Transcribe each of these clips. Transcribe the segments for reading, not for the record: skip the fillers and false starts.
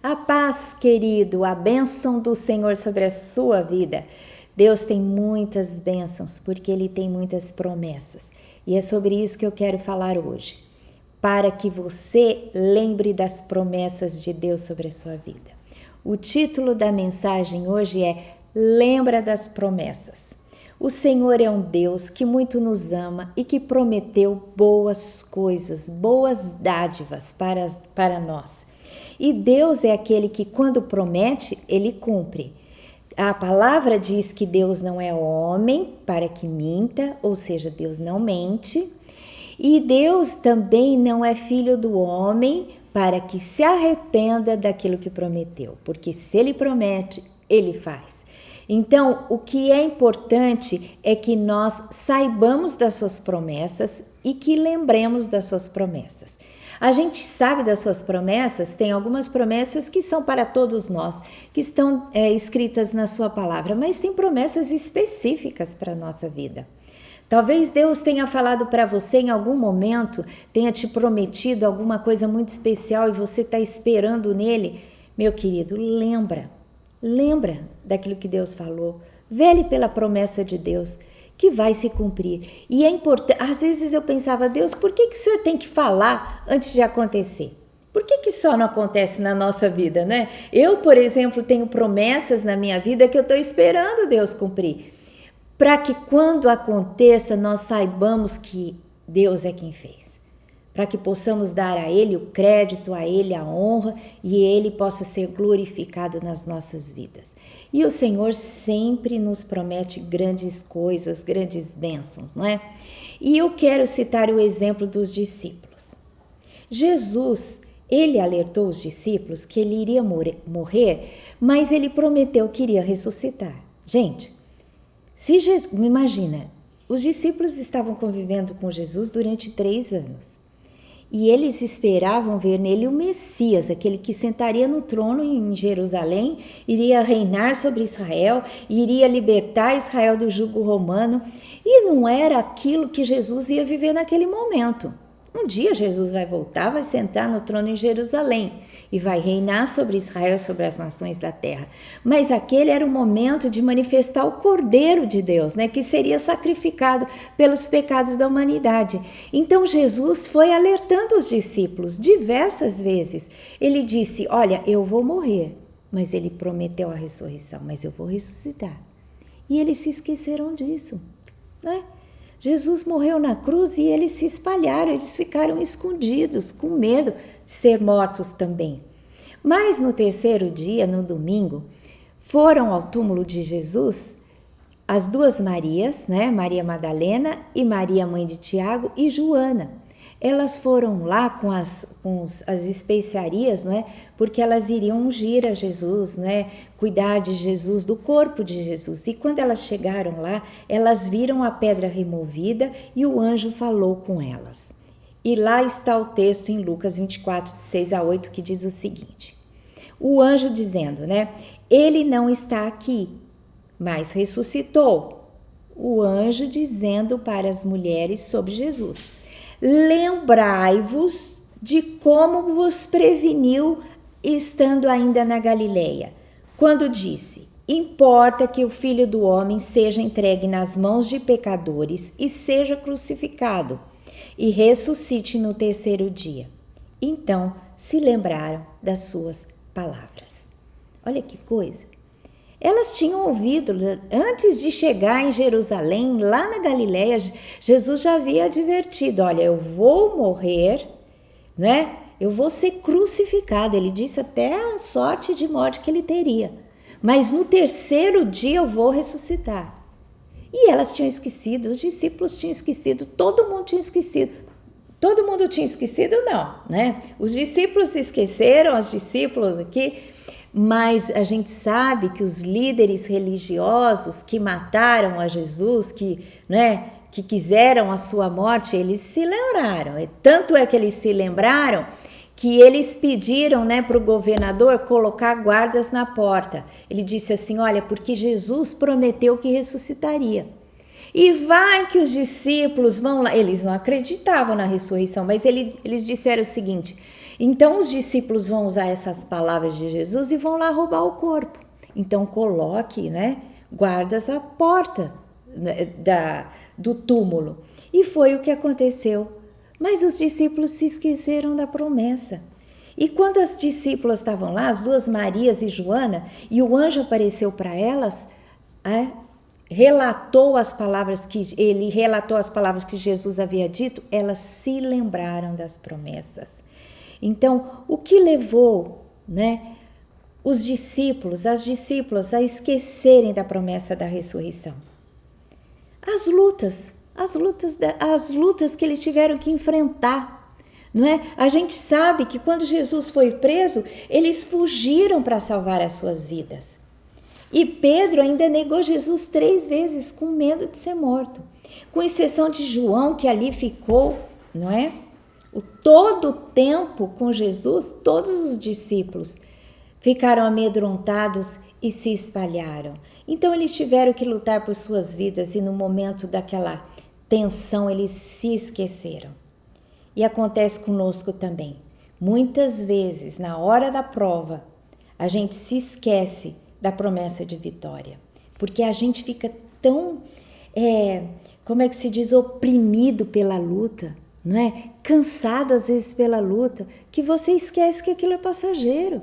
A paz, querido, a bênção do Senhor sobre a sua vida. Deus tem muitas bênçãos porque Ele tem muitas promessas. E é sobre isso que eu quero falar hoje. Para que você lembre das promessas de Deus sobre a sua vida. O título da mensagem hoje é Lembra das promessas. O Senhor é um Deus que muito nos ama e que prometeu boas coisas, boas dádivas para nós. E Deus é aquele que quando promete, Ele cumpre. A palavra diz que Deus não é homem para que minta, ou seja, Deus não mente. E Deus também não é filho do homem para que se arrependa daquilo que prometeu. Porque se Ele promete, Ele faz. Então, o que é importante é que nós saibamos das suas promessas e que lembremos das suas promessas. A gente sabe das suas promessas, tem algumas promessas que são para todos nós, que estão escritas na sua palavra, mas tem promessas específicas para a nossa vida. Talvez Deus tenha falado para você em algum momento, tenha te prometido alguma coisa muito especial e você está esperando nele. Meu querido, lembra daquilo que Deus falou, vele pela promessa de Deus, que vai se cumprir. E é importante, às vezes eu pensava, Deus, por que o Senhor tem que falar antes de acontecer? Por que só não acontece na nossa vida, né? Eu, por exemplo, tenho promessas na minha vida que eu estou esperando Deus cumprir. Para que quando aconteça, nós saibamos que Deus é quem fez. Para que possamos dar a Ele o crédito, a Ele a honra e Ele possa ser glorificado nas nossas vidas. E o Senhor sempre nos promete grandes coisas, grandes bênçãos, não é? E eu quero citar o exemplo dos discípulos. Jesus, Ele alertou os discípulos que Ele iria morrer, mas Ele prometeu que iria ressuscitar. Gente, se Jesus, imagina, os discípulos estavam convivendo com Jesus durante 3 anos. E eles esperavam ver nele o Messias, aquele que sentaria no trono em Jerusalém, iria reinar sobre Israel, iria libertar Israel do jugo romano. E não era aquilo que Jesus ia viver naquele momento. Um dia Jesus vai voltar, vai sentar no trono em Jerusalém e vai reinar sobre Israel e sobre as nações da terra. Mas aquele era o momento de manifestar o Cordeiro de Deus, né, que seria sacrificado pelos pecados da humanidade. Então Jesus foi alertando os discípulos diversas vezes. Ele disse, olha, eu vou morrer, mas ele prometeu a ressurreição, mas eu vou ressuscitar. E eles se esqueceram disso, né? Jesus morreu na cruz e eles se espalharam, eles ficaram escondidos, com medo de ser mortos também. Mas no 3º dia, no domingo, foram ao túmulo de Jesus as 2 Marias, né? Maria Madalena e Maria, mãe de Tiago, e Joana. Elas foram lá com as especiarias, não é? Porque elas iriam ungir a Jesus, né? Cuidar de Jesus, do corpo de Jesus. E quando elas chegaram lá, elas viram a pedra removida e o anjo falou com elas. E lá está o texto em Lucas 24, de 6 a 8, que diz o seguinte. O anjo dizendo, né? Ele não está aqui, mas ressuscitou. O anjo dizendo para as mulheres sobre Jesus. Lembrai-vos de como vos preveniu estando ainda na Galileia, quando disse, importa que o Filho do Homem seja entregue nas mãos de pecadores e seja crucificado, e ressuscite no 3º dia. Então se lembraram das suas palavras. Olha que coisa! Elas tinham ouvido, antes de chegar em Jerusalém, lá na Galileia, Jesus já havia advertido, olha, eu vou morrer, né? Eu vou ser crucificado. Ele disse até a sorte de morte que ele teria. Mas no 3º dia eu vou ressuscitar. E elas tinham esquecido, os discípulos tinham esquecido, todo mundo tinha esquecido. Todo mundo tinha esquecido, não, né? Os discípulos se esqueceram, os discípulos aqui... Mas a gente sabe que os líderes religiosos que mataram a Jesus, que quiseram a sua morte, eles se lembraram. Tanto é que eles se lembraram que eles pediram, para o governador colocar guardas na porta. Ele disse assim, olha, porque Jesus prometeu que ressuscitaria. E vai que os discípulos vão lá, eles não acreditavam na ressurreição, mas eles disseram o seguinte, Então os discípulos vão usar essas palavras de Jesus e vão lá roubar o corpo. Então coloque, guardas à porta do túmulo. E foi o que aconteceu. Mas os discípulos se esqueceram da promessa. E quando as discípulas estavam lá, as duas Marias e Joana, e o anjo apareceu para elas, relatou as palavras que Jesus havia dito, elas se lembraram das promessas. Então, o que levou, os discípulos, as discípulas a esquecerem da promessa da ressurreição? As lutas que eles tiveram que enfrentar. Não é? A gente sabe que quando Jesus foi preso, eles fugiram para salvar as suas vidas. E Pedro ainda negou Jesus 3 vezes com medo de ser morto. Com exceção de João, que ali ficou, todo o tempo com Jesus, todos os discípulos ficaram amedrontados e se espalharam. Então eles tiveram que lutar por suas vidas e no momento daquela tensão eles se esqueceram. E acontece conosco também. Muitas vezes, na hora da prova, a gente se esquece da promessa de vitória. Porque a gente fica tão, oprimido pela luta, cansado às vezes pela luta, que você esquece que aquilo é passageiro.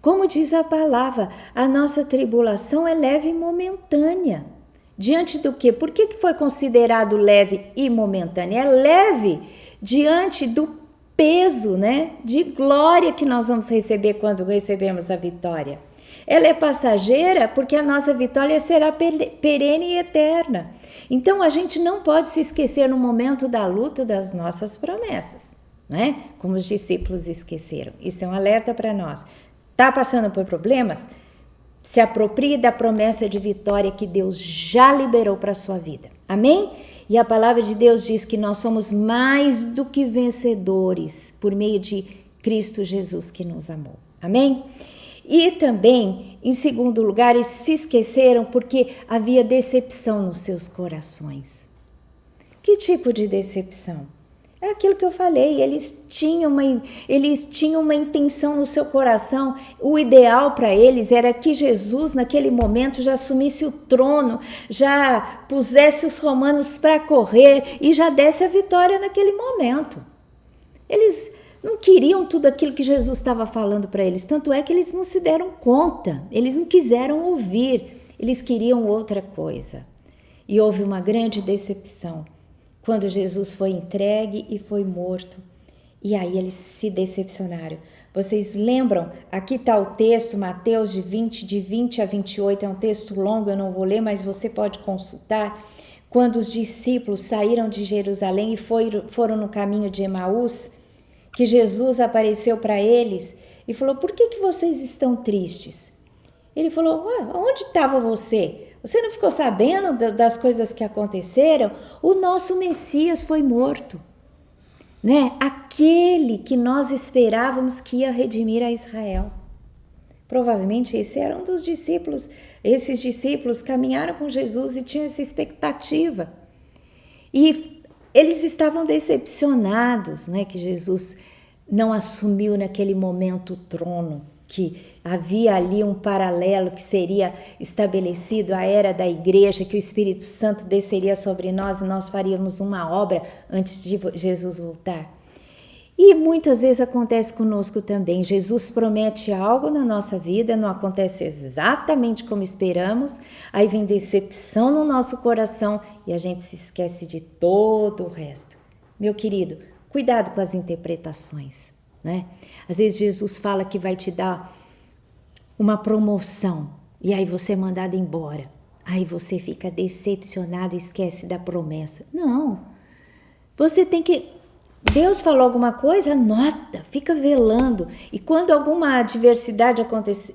Como diz a palavra, a nossa tribulação é leve e momentânea. Diante do quê? Por que foi considerado leve e momentânea? É leve diante do peso, de glória que nós vamos receber quando recebemos a vitória. Ela é passageira porque a nossa vitória será perene e eterna. Então a gente não pode se esquecer no momento da luta das nossas promessas, como os discípulos esqueceram. Isso é um alerta para nós. Está passando por problemas? Se aproprie da promessa de vitória que Deus já liberou para a sua vida. Amém? E a palavra de Deus diz que nós somos mais do que vencedores por meio de Cristo Jesus que nos amou. Amém? E também, em segundo lugar, eles se esqueceram porque havia decepção nos seus corações. Que tipo de decepção? É aquilo que eu falei, eles tinham uma intenção no seu coração. O ideal para eles era que Jesus, naquele momento, já assumisse o trono, já pusesse os romanos para correr e já desse a vitória naquele momento. Eles não queriam tudo aquilo que Jesus estava falando para eles, tanto é que eles não se deram conta, eles não quiseram ouvir, eles queriam outra coisa. E houve uma grande decepção quando Jesus foi entregue e foi morto. E aí eles se decepcionaram. Vocês lembram? Aqui está o texto, Mateus de 20 a 28, é um texto longo, eu não vou ler, mas você pode consultar. Quando os discípulos saíram de Jerusalém e foram no caminho de Emaús, que Jesus apareceu para eles e falou: por que vocês estão tristes? Ele falou: onde estava você? Você não ficou sabendo das coisas que aconteceram? O nosso Messias foi morto. Aquele que nós esperávamos que ia redimir a Israel. Provavelmente esse era um dos discípulos. Esses discípulos caminharam com Jesus e tinham essa expectativa. E eles estavam decepcionados, que Jesus não assumiu naquele momento o trono, que havia ali um paralelo que seria estabelecido, a era da igreja, que o Espírito Santo desceria sobre nós e nós faríamos uma obra antes de Jesus voltar. E muitas vezes acontece conosco também. Jesus promete algo na nossa vida, não acontece exatamente como esperamos, aí vem decepção no nosso coração e a gente se esquece de todo o resto. Meu querido, cuidado com as interpretações, Às vezes Jesus fala que vai te dar uma promoção e aí você é mandado embora. Aí você fica decepcionado e esquece da promessa. Não, você tem que... Deus falou alguma coisa, anota, fica velando. E quando alguma adversidade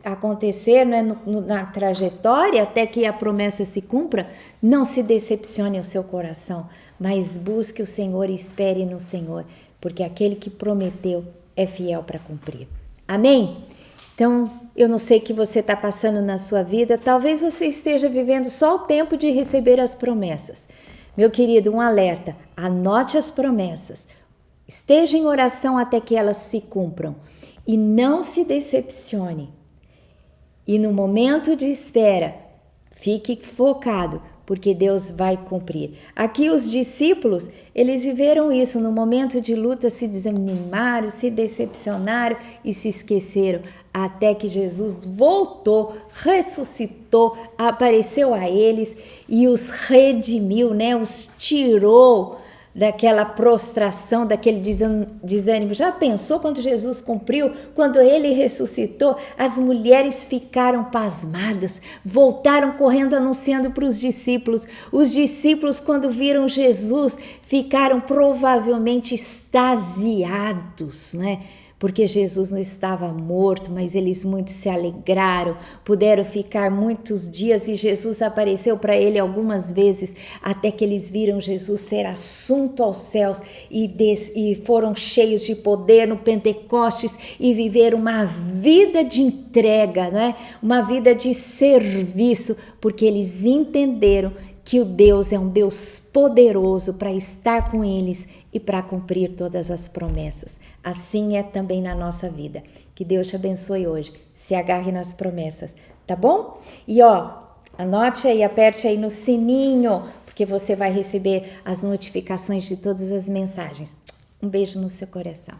acontecer na trajetória, até que a promessa se cumpra, não se decepcione o seu coração, mas busque o Senhor e espere no Senhor, porque aquele que prometeu é fiel para cumprir. Amém? Então, eu não sei o que você está passando na sua vida, talvez você esteja vivendo só o tempo de receber as promessas. Meu querido, um alerta, anote as promessas. Esteja em oração até que elas se cumpram. E não se decepcione. E no momento de espera, fique focado, porque Deus vai cumprir. Aqui os discípulos, eles viveram isso. No momento de luta se desanimaram, se decepcionaram e se esqueceram. Até que Jesus voltou, ressuscitou, apareceu a eles e os redimiu, né? Os tirou daquela prostração, daquele desânimo. Já pensou quando Jesus cumpriu, quando ele ressuscitou? As mulheres ficaram pasmadas, voltaram correndo anunciando para os discípulos. Os discípulos, quando viram Jesus, ficaram provavelmente extasiados, né? Porque Jesus não estava morto, mas eles muito se alegraram, puderam ficar muitos dias e Jesus apareceu para ele algumas vezes, até que eles viram Jesus ser assunto aos céus e foram cheios de poder no Pentecostes e viveram uma vida de entrega, não é? Uma vida de serviço, porque eles entenderam que o Deus é um Deus poderoso para estar com eles e para cumprir todas as promessas. Assim é também na nossa vida. Que Deus te abençoe hoje. Se agarre nas promessas, tá bom? E anote aí, aperte aí no sininho, porque você vai receber as notificações de todas as mensagens. Um beijo no seu coração.